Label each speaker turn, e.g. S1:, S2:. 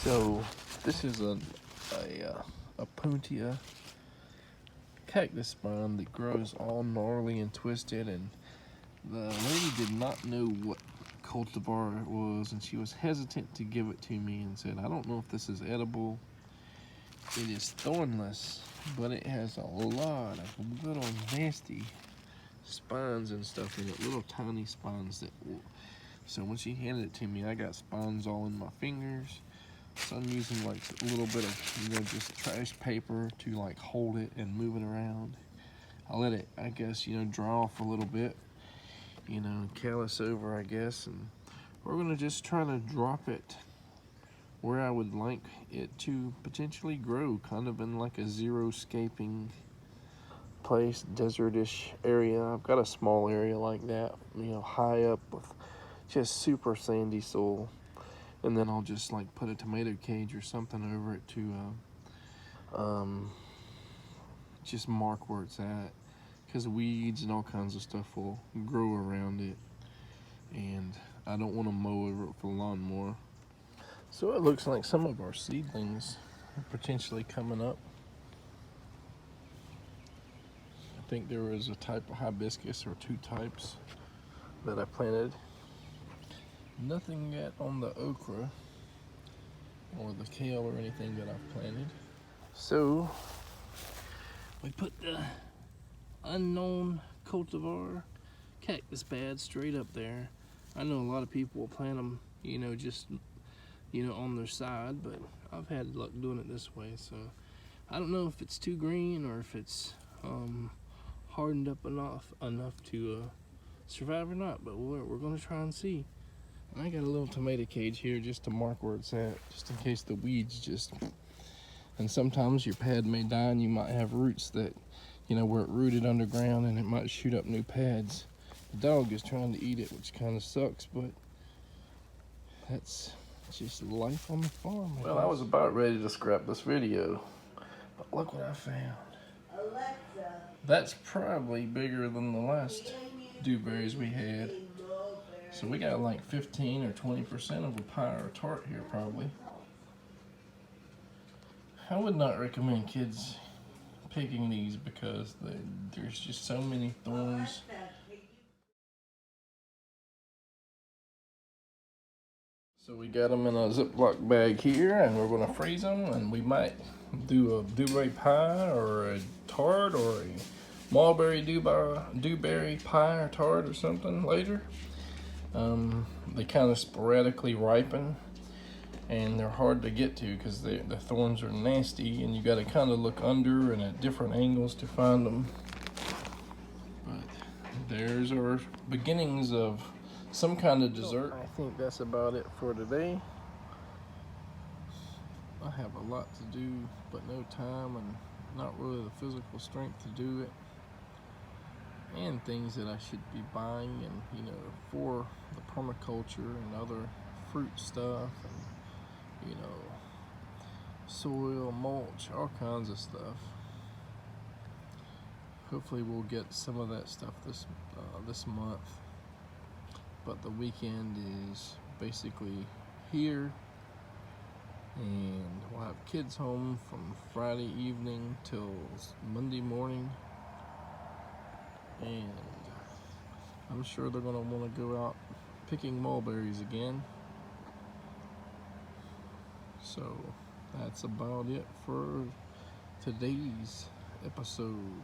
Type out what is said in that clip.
S1: So this is a opuntia cactus spine that grows all gnarly and twisted, and the lady did not know what cultivar it was, and she was hesitant to give it to me and said, I don't know if this is edible. It is thornless, but it has a lot of little nasty spines and stuff in it, little tiny spines that will. So when she handed it to me, I got spines all in my fingers. So I'm using like a little bit of, just trash paper to like hold it and move it around. I'll let it, I guess, dry off a little bit, callus over, I guess, and we're gonna just try to drop it where I would like it to potentially grow, kind of in like a zero-scaping place, desertish area. I've got a small area like that, high up with just super sandy soil. And then I'll just like put a tomato cage or something over it to just mark where it's at, because weeds and all kinds of stuff will grow around it, and I don't want to mow over it with a lawnmower. So it looks like some of our seedlings are potentially coming up. I think there was a type of hibiscus, or two types, that I planted. Nothing yet on the okra or the kale or anything that I've planted. So we put the unknown cultivar cactus pads straight up there. I know a lot of people will plant them, just on their side, but I've had luck doing it this way. So I don't know if it's too green or if it's hardened up enough to survive or not, but we're gonna try and see. And I got a little tomato cage here just to mark where it's at, just in case the weeds and sometimes your pad may die and you might have roots that, where it rooted underground and it might shoot up new pads. The dog is trying to eat it, which kind of sucks, but that's just life on the farm. Well, I was about ready to scrap this video, but look what I found. Alexa. That's probably bigger than the last dewberries we had. So we got like 15 or 20% of a pie or tart here probably. I would not recommend kids picking these because there's just so many thorns. So we got them in a Ziploc bag here, and we're gonna freeze them, and we might do a dewberry pie or a tart or a mulberry dewberry pie or tart or something later. They kind of sporadically ripen, and they're hard to get to because the thorns are nasty, and you got to kind of look under and at different angles to find them. But there's our beginnings of some kind of dessert. I think that's about it for today. I have a lot to do, but no time and not really the physical strength to do it. And things that I should be buying, and for the permaculture and other fruit stuff, and soil, mulch, all kinds of stuff. Hopefully we'll get some of that stuff this month. But the weekend is basically here, and we'll have kids home from Friday evening till Monday morning. And I'm sure they're gonna want to go out picking mulberries again. So that's about it for today's episode.